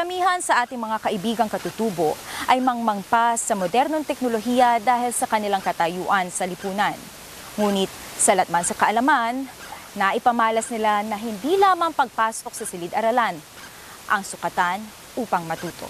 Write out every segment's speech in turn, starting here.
Karamihan sa ating mga kaibigang katutubo ay mangmangpa sa modernong teknolohiya dahil sa kanilang katayuan sa lipunan. Ngunit salat man sa kaalaman, naipamalas nila na hindi lamang pagpasok sa silid-aralan ang sukatan upang matuto.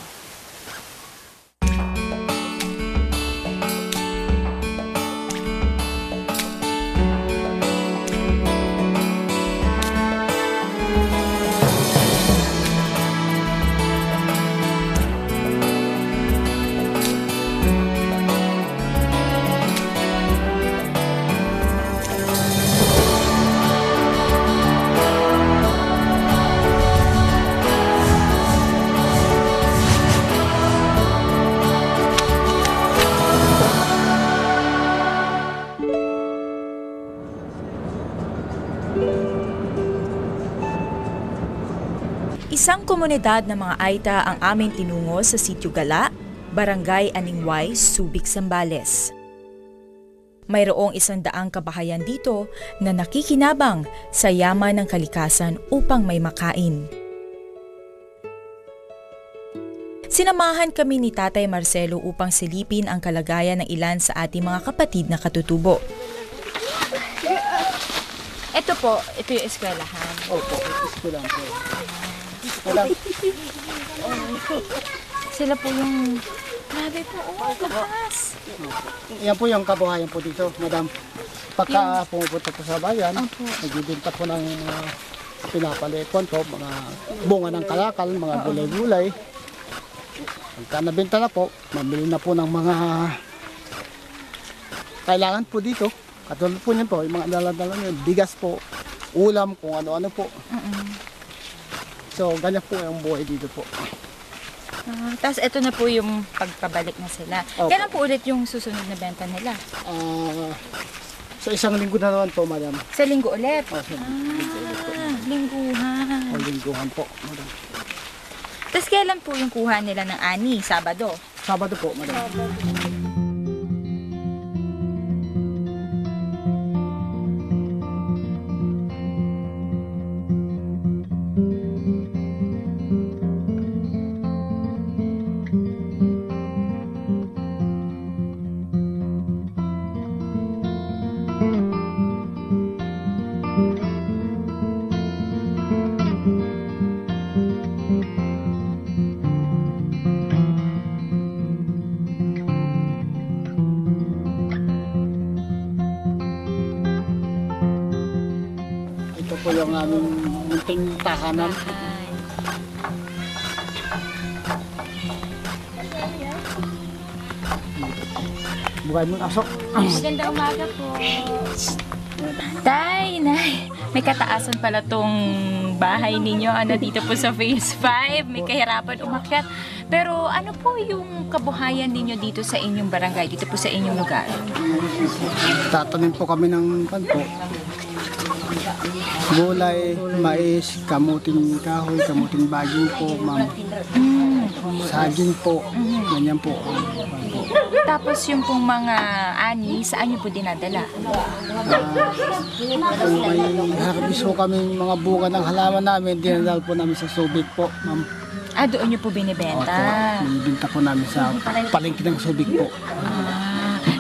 Isang komunidad ng mga Aita ang aming tinungo sa Sitio Gala, Barangay Aningway, Subic, Zambales. Mayroong 100 kabahayan dito na nakikinabang sa yaman ng kalikasan upang may makain. Sinamahan kami ni Tatay Marcelo upang silipin ang kalagayan ng ilan sa ating mga kapatid na katutubo. Ito yung eskwelahan. Opo, eskwelahan po. Sila po yung... Grabe po, lakas. Yan po yung kabuhayan po dito, madam. Pagka pumupunta po sa bayan, nagbibinta po ng mga pinapalekon po, mga bunga ng kalakal, mga gulay-gulay. Pagka nabenta na po, mamili na po ng mga kailangan po dito. Katulad po niyan po, yung mga dala-dala niyo, bigas po, ulam, kung ano-ano po. So, ganyan po yung buhay dito po. Tapos ito na po yung pagpabalik na sila. Opo. Kailan po ulit yung susunod na benta nila? So, isang linggo na naman po, madam. Sa linggo ulit? Sa linggo ulit po. Lingguhan. O, lingguhan po, madam. Tapos kailan po yung kuha nila ng ani? Sabado? Sabado po, madam. Ito po yung aming munting tahanan. Buhay mo aso. Maganda umaga po. Tay, Nay, may kataasan pala tong bahay ninyo. Ano dito po sa Phase 5, may kahirapan umakyat. Pero ano po yung kabuhayan ninyo dito sa inyong barangay, dito po sa inyong lugar? Tatanim po kami ng panpo. Gulay, mais, kamuting kahoy, kamuting baging po, ma'am. Saging po, ganyan po. Tapos yung pong mga ani, saan nyo po dinadala? Kung may harvest po kami mga bunga ng halaman namin, dinadal po namin sa Subic po, ma'am. Doon nyo po binibenta? Opo, binibenta po namin sa palengke ng Subic po.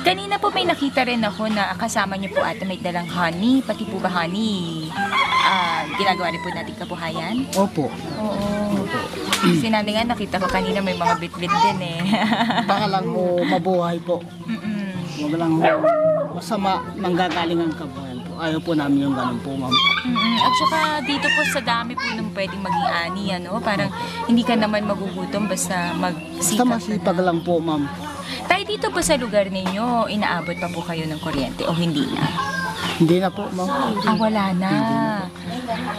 Kanina po may nakita rin ako na kasama niyo po ata may dalang honey, pati po ba honey? Ginagawa rin po natin kabuhayan? Opo. Oo. Sinali nga nakita ko kanina may mga bit-bit din eh. Baka lang po mabuhay po. Huwag lang masama manggagaling ang kabuhayan po. Ayaw po namin yung ganun po, ma'am. At saka dito po sa dami po nung pwedeng maging ani, ano? Parang hindi ka naman magugutom basta Basta magsipag masipag ka na. lang po, ma'am. Tayo dito po sa lugar ninyo, inaabot pa po kayo ng kuryente o hindi na? Hindi na po, ma'am. Wala na.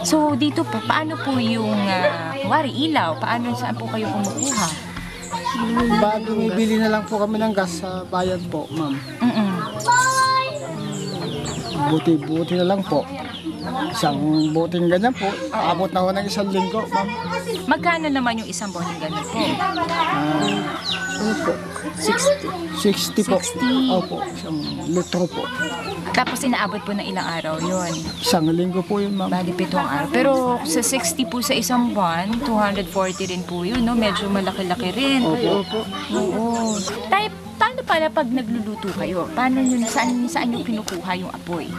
So dito po, paano po yung wari ilaw? Saan po kayo kumukuha? Bumibili na lang po kami ng gas sa bayan po, ma'am. Buti-buti na lang po. Isang buting ganyan po, abot na ho ng 1 linggo, ma'am. Magkano naman yung isang boteng ganun po? Ano po? 60 po. 60. Opo, 1 litro po. Tapos inaabot po ng ilang araw yun. 1 linggo po yun, ma'am. Bali 7 araw. Pero sa 60 po sa isang buwan, 240 rin po yun, no? Medyo malaki-laki rin. Opo. Oo. Tayo, paano pala pag nagluluto kayo? Paano nyo, saan nyo kinukuha yung apoy?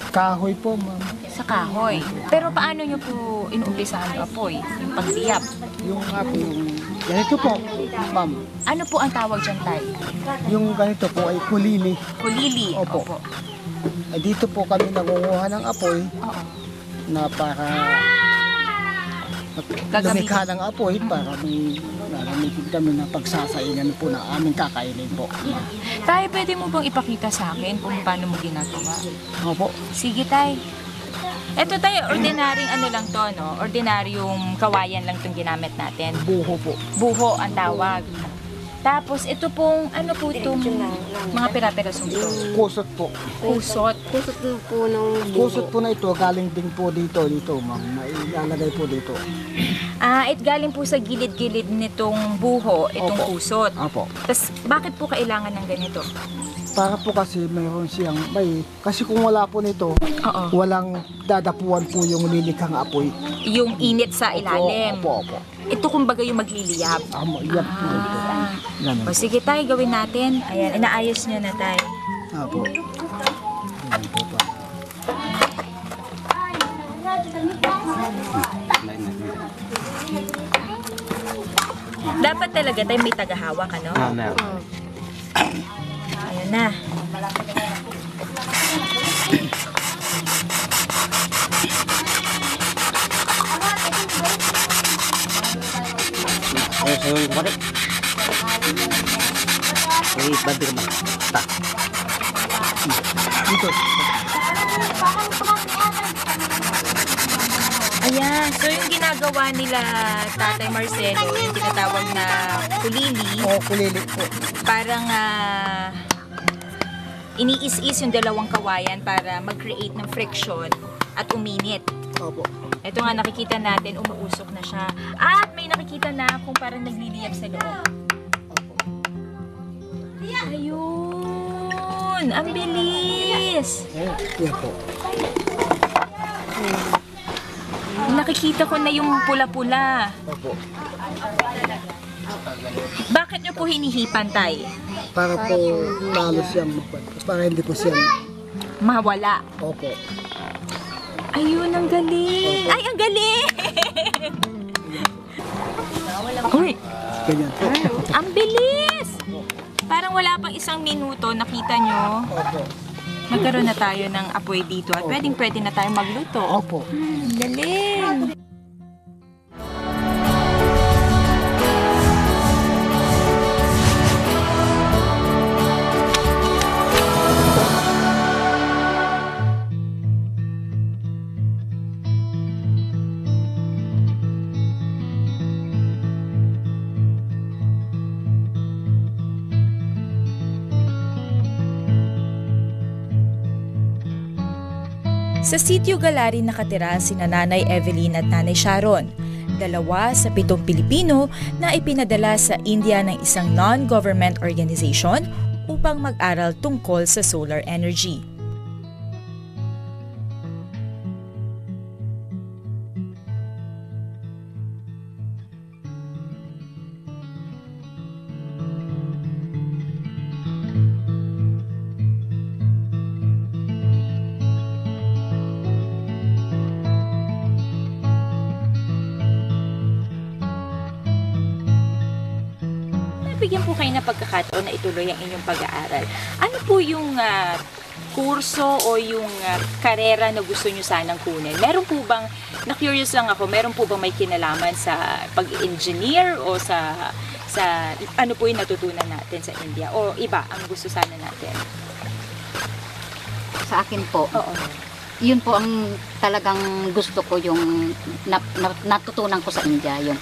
Kahoy po, ma'am. Sa kahoy. Pero paano nyo po inuumpisahan yung apoy? Yung pagliyab? Yung nga po, yung ganito po, ma'am. Ano po ang tawag dyan, Tay? Yung ganito po ay kulili. Kulili. Opo. Dito po kami nangunguha ng apoy Oo. na para lumikha ng apoy para may nalamitin kami na pagsasaingan po ng aming kakainin po. Tay, pwede mo bang ipakita sa akin kung paano mo ginagawa? Opo. Sige, Tay. Ito tayo, ordinaryong ano lang to, no? Ordinaryong kawayan lang itong ginamit natin. Buho po. Buho ang tawag. Tapos ito pong, ano po itong mga pira-pirasong ito? Kusot po. Kusot. Kusot po ng Kusot po na ito, galing din po dito, ma'am. Nailalagay po dito. It galing po sa gilid-gilid nitong buho, itong Opo. kusot. Opo. Tapos, bakit po kailangan ng ganito? Para po kasi mayroon siyang kasi kung wala po nito, Oo. walang dadapuan po yung lilikhang apoy. Yung init sa ilalim. Opo. Ito kumbaga yung magliliyab. Yan po ito. Ganun. O sige tayo, gawin natin. Ayan, inaayos niya na tayo. Opo. Yan po pa. Dapat talaga tayo may tagahawak, ano? Ayan na. Dito. Ayan, so yung ginagawa nila Tatay Marcelo, yung tinatawag na kulili, Kulili po. parang iniis-is yung dalawang kawayan para mag-create ng friction at uminit. Opo. Ito nga nakikita natin, umuusok na siya. At may nakikita na akong parang nagliliyab sa loob. Ayun! Ang bilis! Yan po. Nakikita ko na yung pula-pula. Opo. Bakit nyo po hinihipan, Tay? Para po lalo siyang para hindi po siyang Mawala. opo. Ayun, ang galing! Ay, ang galing! Uy! Ganyan po. Ang bilis! Parang wala pang 1 minuto, nakita nyo, Opo. magkaroon na tayo ng apoy dito at pwedeng-pwede na tayo magluto. Opo. Galing! Sa Sitio Galari nakatira sina Nanay Evelyn at Nanay Sharon, 2 sa 7 Pilipino na ipinadala sa India ng isang non-government organization upang mag-aral tungkol sa solar energy. Bigyan po kayo ng pagkakataon na ituloy ang inyong pag-aaral. Ano po yung kurso o yung karera na gusto nyo sanang kunin? Meron po bang, na-curious lang ako, meron po bang may kinalaman sa pag-engineer o sa ano po yung natutunan natin sa India? O iba ang gusto sana natin? Sa akin po, Oo. yun po ang talagang gusto ko yung natutunan ko sa India, yung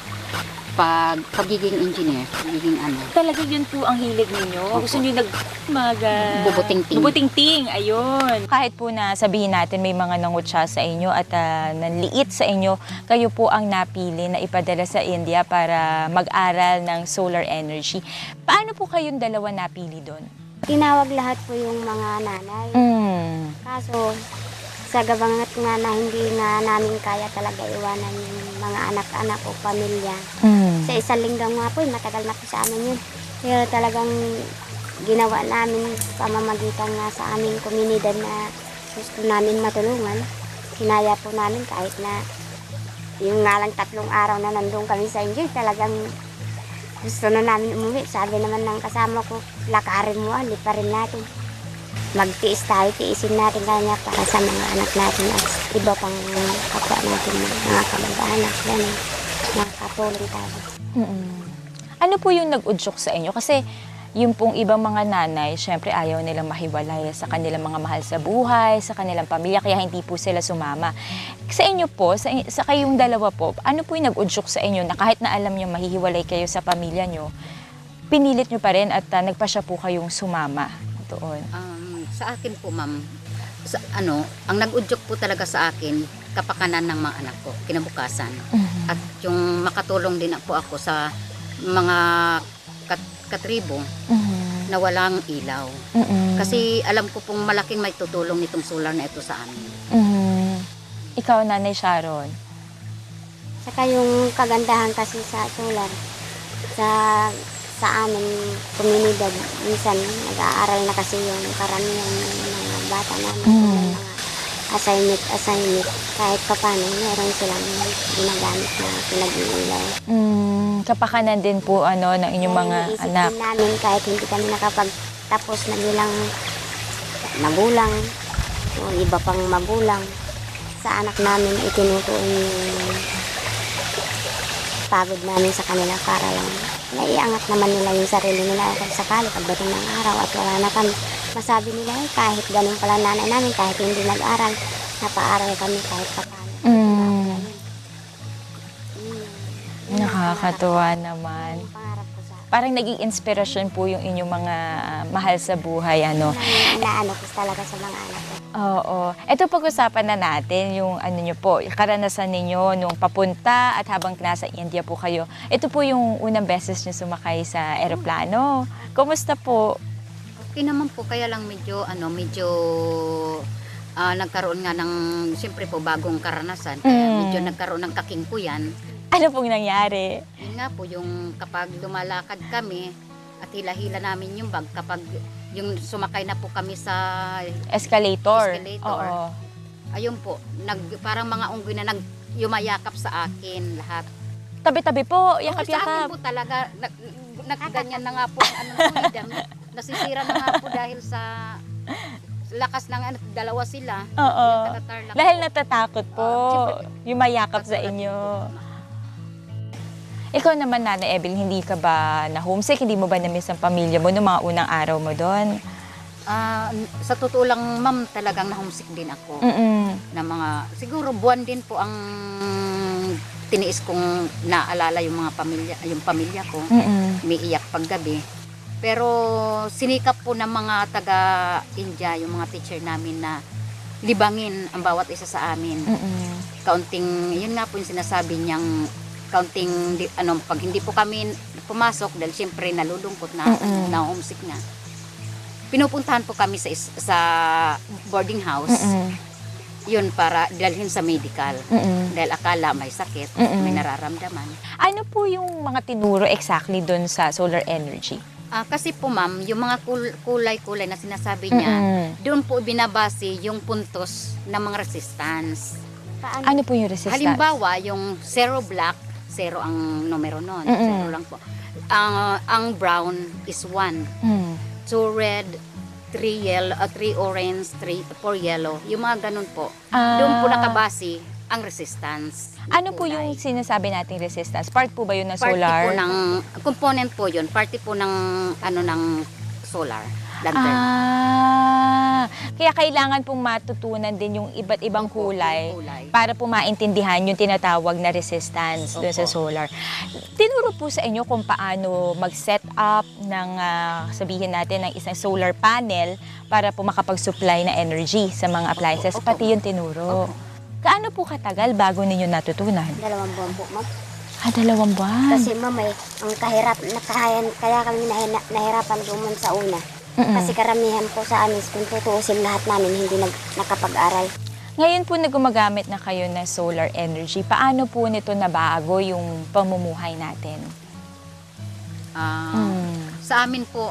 pagiging engineer, pagiging ano. Talaga yun po ang hilig ninyo? Gusto nyo Bubutingting. Bubutingting, ayun. Kahit po na sabihin natin may mga nangutsa sa inyo at nanliit sa inyo, kayo po ang napili na ipadala sa India para mag-aral ng solar energy. Paano po kayong dalawa napili doon? Tinawag lahat po yung mga nanay. Kaso, sa gabangat nga na hindi nga namin kaya talaga iwanan yung mga anak-anak o pamilya. Sa isang linggang nga po, matagal na po sa amin yun. Pero talagang ginawa namin pamamagitan nga sa aming komunidad na gusto namin matulungan. Hinaya po namin kahit na yung nga lang 3 araw na nandun kami sa Enjoy, talagang gusto na namin umuwi. Sabi naman ng kasama ko, lakarin mo, pa rin natin. Magtiis tayo, tiisin natin kanya para sa mga anak natin at iba pang kapwa natin, mga kamag-anak, gano'n. Makakatulong tayo. Ano po yung nag-udyok sa inyo? Kasi yung pong ibang mga nanay, syempre ayaw nilang mahiwalay sa kanilang mga mahal sa buhay, sa kanilang pamilya, kaya hindi po sila sumama. Sa inyo po, sa kayong dalawa po, ano po yung nag-udyok sa inyo na kahit na alam nyo mahihiwalay kayo sa pamilya nyo, pinilit nyo pa rin at nagpasya po kayong sumama doon? Sa akin po, ma'am, ang nag-udyok po talaga sa akin, kapakanan ng mga anak ko, kinabukasan. At yung makatulong din po ako sa mga katribo na walang ilaw. Kasi alam ko pong malaking may tutulong nitong solar na ito sa amin. Ikaw, Nanay Sharon? Saka yung kagandahan kasi sa solar, sa amin, komunidad, minsan nag-aaral na kasi yung karamihan ng mga bata namin, mga assignment, kahit pa paano, meron silang ginagamit na pinag-iulaw. Kapakanan din po ng inyong mga anak. Din namin kahit hindi kami nakapagtapos na bilang magulang, o iba pang magulang, sa anak namin itinutuon yung pagod namin sa kanila para lang naiangat naman nila yung sarili nila kung sakali pagdating ng araw at wala na kami. Masabi nila kahit ganun pala nanay namin, kahit hindi nag-aral, napaaral kami kahit pa paano. Nakakatuwa naman. Pangarap ko sa Parang naging inspirasyon po yung inyong mga mahal sa buhay, inaano ko talaga sa mga anak ko. Oo. Ito pag-usapan na natin yung nyo po, karanasan ninyo nung papunta at habang nasa India po kayo. Ito po yung unang beses nyo sumakay sa eroplano. Kumusta po? Okay naman po, kaya lang medyo nagkaroon nga ng, siyempre po, bagong karanasan. Kaya medyo nagkaroon ng kakingkuyan. Ano pong nangyari? Yun nga po, yung kapag lumalakad kami at hila-hila namin yung bag, kapag yung sumakay na po kami sa Escalator. escalator, Oo. ayun po, parang mga unggoy na yumayakap sa akin lahat. Tabi-tabi po, Sa akin yakap-yakap. po talaga, nagganyan na nga po ang nasisira na nga po dahil sa lakas ng dalawa sila. Oo. Yung taga-Tarlac Dahil po. natatakot po, Siyempre. yumayakap sa inyo. Ikaw naman, Nanay Evelyn, hindi ka ba na-homesick? Hindi mo ba na-miss ang pamilya mo noong mga unang araw mo doon? Sa totoo lang, ma'am, talagang na-homesick din ako. Na mga, siguro buwan din po ang tiniis kong naalala yung pamilya ko. Umiiyak paggabi. Pero sinikap po ng mga taga-India, yung mga teacher namin na libangin ang bawat isa sa amin. Kaunting, yun nga po yung sinasabi niyang kaunting, pag hindi po kami pumasok, dahil siyempre nalulungkot na homesick na. Pinupuntahan po kami sa boarding house. Yun, para dalhin sa medical. Dahil akala may sakit, may nararamdaman. Ano po yung mga tinuro exactly doon sa solar energy? Kasi po, ma'am, yung mga kulay-kulay na sinasabi niya, doon po binabase yung puntos ng mga resistance. Ano po yung resistance? Halimbawa, yung zero black, zero ang numero nun. Zero lang po. Ang brown is 1. 2 red, 3 yellow, 3 orange, 4 yellow. Yung mga ganun po. Doon po nakabase ang resistance. Ano po yung sinasabi nating resistance? Part po ba yun ng solar? Party po ng, component po yun. Party po ng, ng solar lantern. Kaya kailangan pong matutunan din yung iba't ibang Opo, kulay yung kulay. para po maintindihan yung tinatawag na resistance doon sa Opo. solar. Tinuro po sa inyo kung paano mag-set up ng, sabihin natin, ng isang solar panel para po makapag-supply na energy sa mga appliances. Opo. Pati yung tinuro. Gaano po katagal bago ninyo natutunan? 2 buwan po, ma'am. 2 buwan. Kasi ma'am, ang kaya kami nahirapan duman sa una. Mm-mm. Kasi karamihan po sa amin, kung tutuusin lahat namin, hindi nakapag-aral. Ngayon po na gumagamit na kayo ng solar energy, paano po nito nabago yung pamumuhay natin? Sa amin po,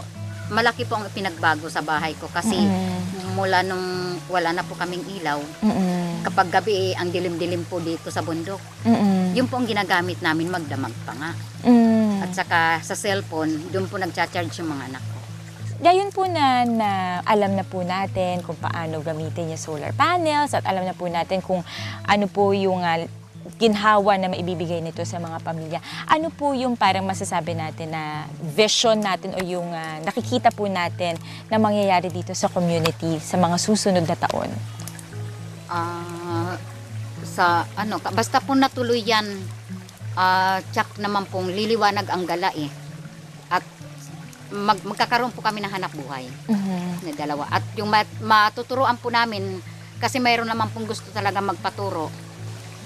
malaki po ang pinagbago sa bahay ko kasi mula nung wala na po kaming ilaw, kapag gabi ang dilim-dilim po dito sa bundok. Yun po ang ginagamit namin magdamag pa nga. At saka sa cellphone, doon po nagcha-charge yung mga anak ko. Gayon po na alam na po natin kung paano gamitin yung solar panels at alam na po natin kung ano po yung ginhawa na maibibigay nito sa mga pamilya. Ano po yung parang masasabi natin na vision natin o yung nakikita po natin na mangyayari dito sa community sa mga susunod na taon? Basta po natuloy yan, tsak naman pong liliwanag ang gala eh. At magkakaroon po kami ng hanap buhay na dalawa. At yung matuturoan po namin, kasi mayroon naman pong gusto talaga magpaturo.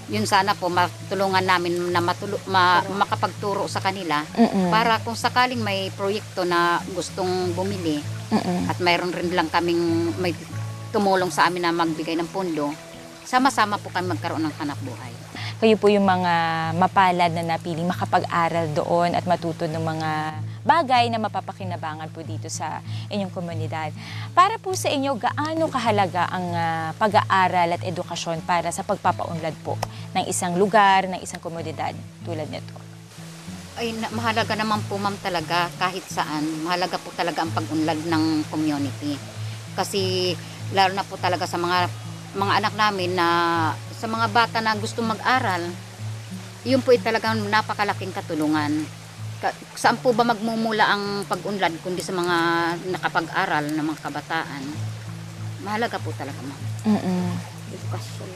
Yun sana po matulungan namin na makapagturo sa kanila para kung sakaling may proyekto na gustong bumili at mayroon rin lang kaming may tumulong sa amin na magbigay ng pondo, sama-sama po kami magkaroon ng hanap buhay. Kayo po yung mga mapalad na napiling makapag-aral doon at matuto ng mga bagay na mapapakinabangan po dito sa inyong komunidad. Para po sa inyo, gaano kahalaga ang pag-aaral at edukasyon para sa pagpapaunlad po ng isang lugar, ng isang komunidad tulad nito? Ay, mahalaga naman po ma'am talaga kahit saan. Mahalaga po talaga ang pag-unlad ng community. Kasi lalo na po talaga sa mga anak namin na sa mga bata na gusto mag-aral, yun po ay talagang napakalaking katulungan. Saan po ba magmumula ang pag-unlad kundi sa mga nakapag-aral na mga kabataan? Mahalaga po talaga ma'am. Edukasyon.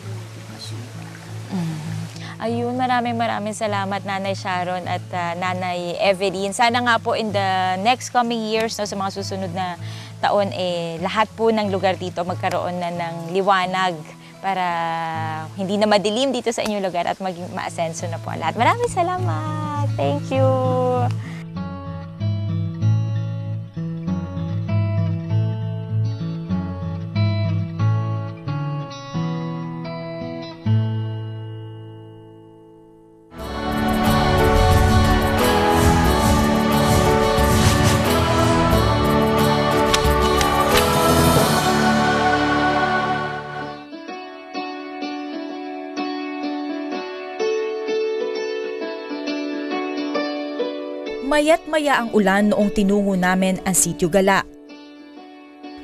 Ayun, maraming salamat Nanay Sharon at Nanay Evelyn. Sana nga po in the next coming years, no, sa mga susunod na taon, lahat po ng lugar dito magkaroon na ng liwanag para hindi na madilim dito sa inyong lugar at maging maasenso na po ang lahat. Maraming salamat! Thank you! Maya't-maya ang ulan noong tinungo namin ang Sitio Gala.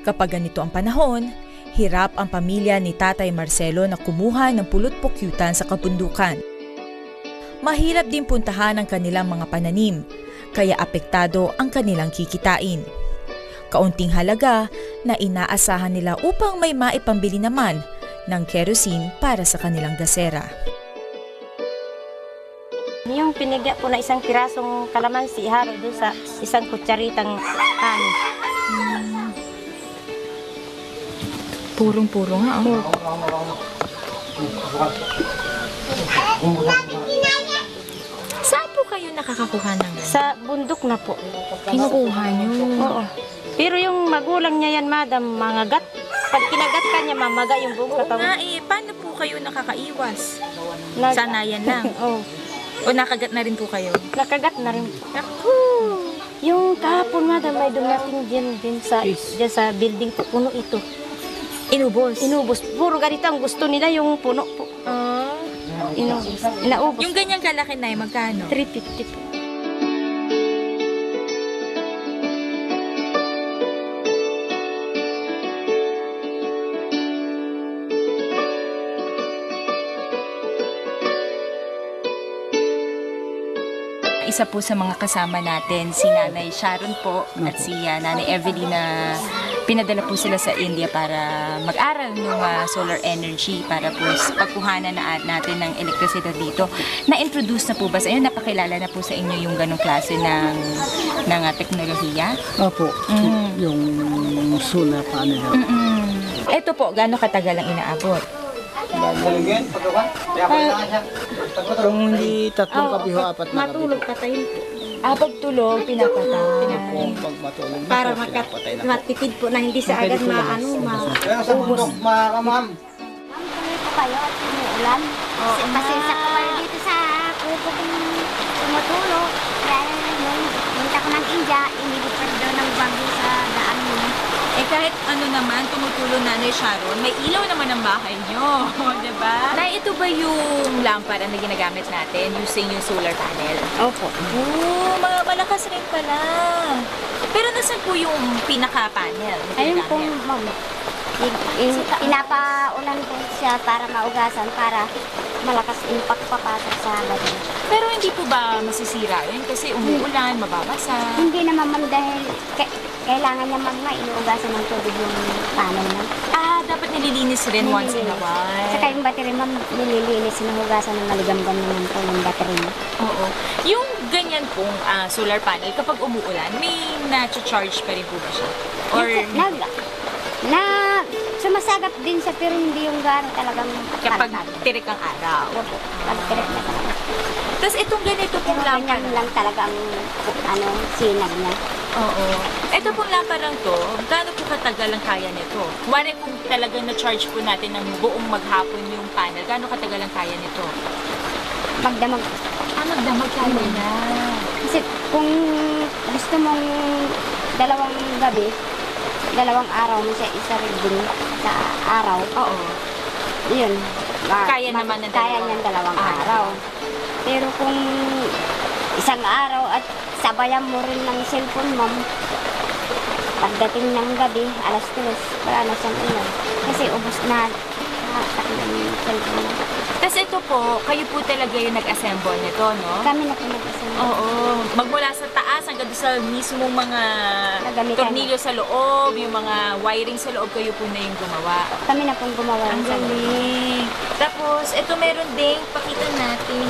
Kapag ganito ang panahon, hirap ang pamilya ni Tatay Marcelo na kumuha ng pulot-pukyutan sa kabundukan. Mahirap din puntahan ang kanilang mga pananim, kaya apektado ang kanilang kikitain. Kaunting halaga na inaasahan nila upang may maipambili naman ng kerosene para sa kanilang gasera. Yung pinigya po na isang pirasong kalamansi, haro doon sa isang kutsaritang kanin. Purong-puro nga. Oh. Saan po kayo nakakakuha ng Sa bundok na po. kinukuha nyo? Oo. Pero yung magulang niya yan, madam, mga gat. Pag kinagat ka niya, mamaga yung buong katawan. Paano po kayo nakakaiwas? Nag- Sanayan lang. Oo. O nakagat na rin po kayo? Nakagat na rin. Yung kahapon, madam, may dumating dyan sa building po, puno ito. Inubos? Inubos. Puro ganito ang gusto nila, yung puno po. Inubos. Inaubos. Yung ganyang kalaki na magkano? 350 po. Isa po sa mga kasama natin, si Nanay Sharon po at si Nanay Evelyn na pinadala po sila sa India para mag-aral ng solar energy para po pagkuhanan natin ng elektrisidad dito. Na-introduce na po ba sa inyo? Napakilala na po sa inyo yung ganong klase ng teknolohiya? Opo, yung solar panel. Ito po, gaano katagal ang inaabot? Kung hindi tatlong kabiho, apat na kabiho. Matulog patayin po. Pagtulog, pinapatay. Pag matulog na Para po, pinapatay na po. matipid po na hindi sa agad maubos. Ma'am. Tuloy po kayo at umuulan. Pasensya po kayo dito sa kubo kong tumutulog. Dahil nung punta ko ng India, inilipad daw ng bagyo sa daan mo. Eh kahit ano naman, tumutulong Nanay Sharon, may ilaw naman ang bahay nyo, di ba? Na ito ba yung lampara na ginagamit natin using yung solar panel? Opo. Oo, malakas rin pala. Pero nasan po yung pinaka-panel na Ayun po, ginagamit? ma'am. Pinapaulan ko siya para maugasan, para malakas impact papasok sa bagay. Pero hindi po ba masisira yun? Kasi umuulan, mababasa. Hindi naman, ma'am, dahil kailangan niya, ma'am, na inuugasan ng tubig yung panel na. Dapat nililinis rin once in a while. Saka yung battery, ma'am, nililinis, sinuhugasan ng maligam-gam naman po yung battery mo. Oo. Yung ganyan pong solar panel, kapag umuulan, may na-charge pa rin po ba siya? Or Sumasagap din siya, pero hindi yung gano'n talagang kapag panatag. tirik ang araw? Opo, pag tirik na talaga. Tapos itong ganito pong Pero lampara. ganyan lang talaga ang sinag niya. Oo. Ito pong lamparang to, gaano po katagal ang kaya nito? Kuwari kung talagang na-charge po natin ng buong maghapon yung panel, gaano katagal ang kaya nito? Magdamag. Magdamag kaya na. Kasi kung gusto mong dalawang gabi, dalawang araw mo siya isa-reading sa araw, Oo. yun. Kaya naman ng Kaya dalawang niyan dalawang araw. araw. Pero kung isang araw at sabayan mo rin ng cellphone, ma'am, pagdating ng gabi, alas 3, wala na siyang ulan. Kasi ubos na yung cellphone mo. Tapos ito po, kayo po talaga yung nag-assemble nito, no? Kami na po nag-assemble. Oo. Magmula sa taas hanggang doon sa mismong mga Nagamitan. tornilyo sa loob, yung mga wiring sa loob, kayo po na yung gumawa. Kami na pong gumawa Ang ng sarili. galing. Tapos, ito meron ding, pakita natin,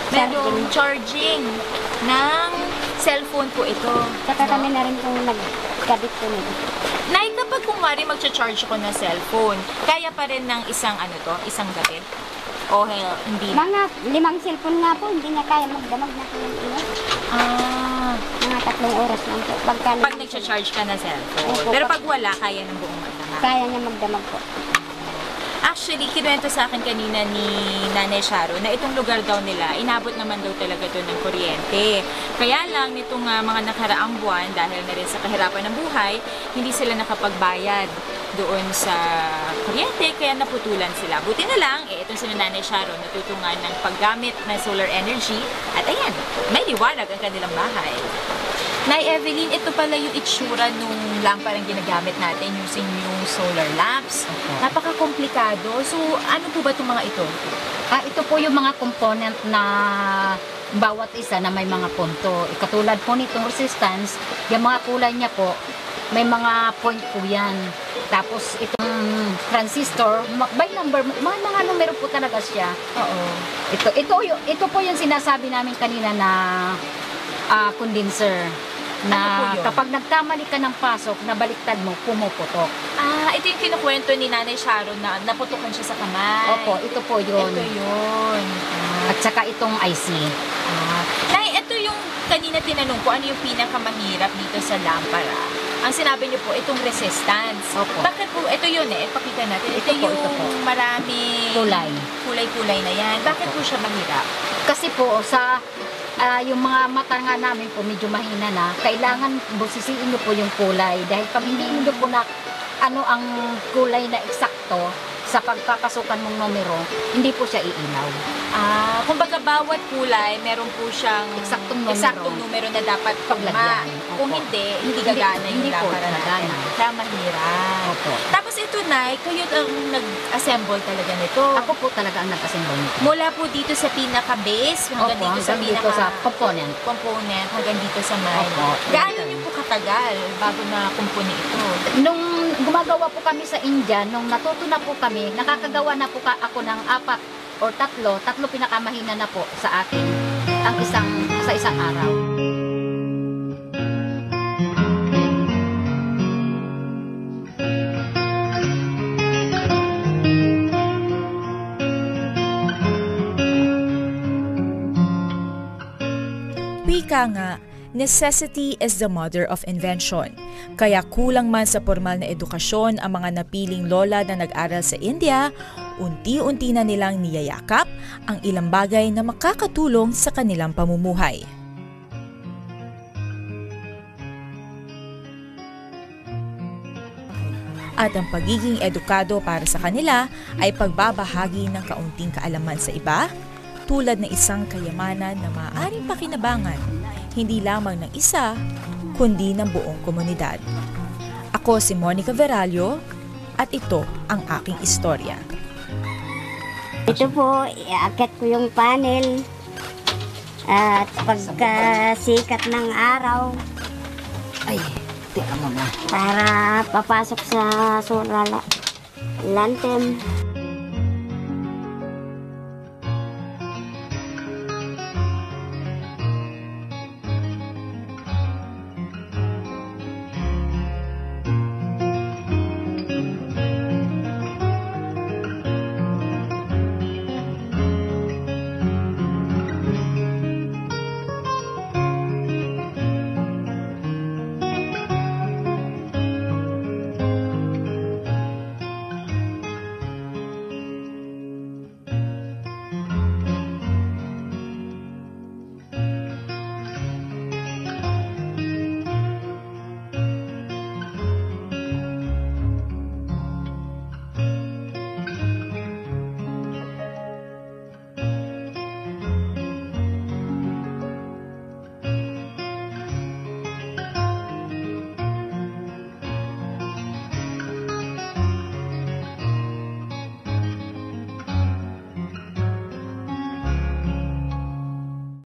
merong charging ng cellphone po ito. Saka kami na rin pong nagkabit po nito. Nay, kapag kumari magcha-charge ako ng cellphone, kaya pa rin ng isang isang gabi? O hindi na? Mga 5 cellphone nga po, hindi niya kaya magdamag na po yung ino. Mga 3 oras lang po. Pag nagcha-charge ka ng cellphone. Opo. Pero pag wala, kaya ng buong magdamag. Kaya niya magdamag po. Actually, kinuwento sa akin kanina ni Nanay Sharon na itong lugar daw nila, inabot naman daw talaga doon ng kuryente. Kaya lang, nitong mga nakaraang buwan, dahil na rin sa kahirapan ng buhay, hindi sila nakapagbayad doon sa kuryente, kaya naputulan sila. Buti na lang, itong si Nanay Sharon natutungan ng paggamit ng solar energy, at ayan, may liwanag ang kanilang bahay. Nay Evelyn, ito pala yung itsura nung lamparang ginagamit natin using yung solar lamps. Napaka-komplikado. So, ano po ba itong mga ito? Ito po yung mga component na bawat isa na may mga punto. Katulad po nitong resistance, yung mga kulay niya po, may mga point po yan. Tapos itong transistor, by number, mga numero po talaga siya. Oo. Ito po yung sinasabi namin kanina na condenser. Ano Na po yun? kapag nagkamali ka ng pasok, nabaliktad mo, pumuputok. Ito yung kinukwento ni Nanay Sharon na naputukan siya sa kamay. Opo, ito po yun. Ito yun. At saka itong IC. Nay, ito yung kanina tinanong ko, ano yung pinakamahirap dito sa lampara? Ang sinabi niyo po, itong resistance. Opo. Bakit po, ito yun pakita natin. Ito, Ito po, yung ito po. maraming Kulay. kulay-kulay na yan. Bakit po siya mahirap? Kasi po, sa yung mga mata nga namin po medyo mahina na, kailangan busisiin nyo po yung kulay. Dahil pag hindi nyo po na ano ang kulay na eksakto, sa pagpapasukan mong numero, hindi po siya iilaw. Kumbaga bawat kulay, meron po siyang Eksaktong numero. na dapat Paglagyan. Kung Opo. hindi gagana Hindi yung po lampada natin. gagana. Kaya mahirap. Opo. Tapos ito, Nay, kayo ang nag-assemble talaga nito. Ako po talaga ang nag-assemble nito. Mula po dito sa pinaka-base hanggang dito sa hanggang dito sa component. component hanggang dito sa mind. Opo. Gaano niyo po katagal bago na kumpuni ito? Nung gumagawa po kami sa India, nung natuto na po kami, nakakagawa na po ako ng 4 or 3 pinakamahina na po sa akin sa isang araw. Wika nga, necessity is the mother of invention. Kaya kulang man sa formal na edukasyon ang mga napiling lola na nag-aral sa India, unti-unti na nilang niyayakap ang ilang bagay na makakatulong sa kanilang pamumuhay. At ang pagiging edukado para sa kanila ay pagbabahagi ng kaunting kaalaman sa iba, tulad ng isang kayamanan na maaaring pakinabangan, hindi lamang ng isa, kundi ng buong komunidad. Ako si Monica Veralio at ito ang aking istorya. Ito po, iaakit ko yung panel. At pagkasikat ng araw, Ay, teka mo na. para papasok sa solar lantern.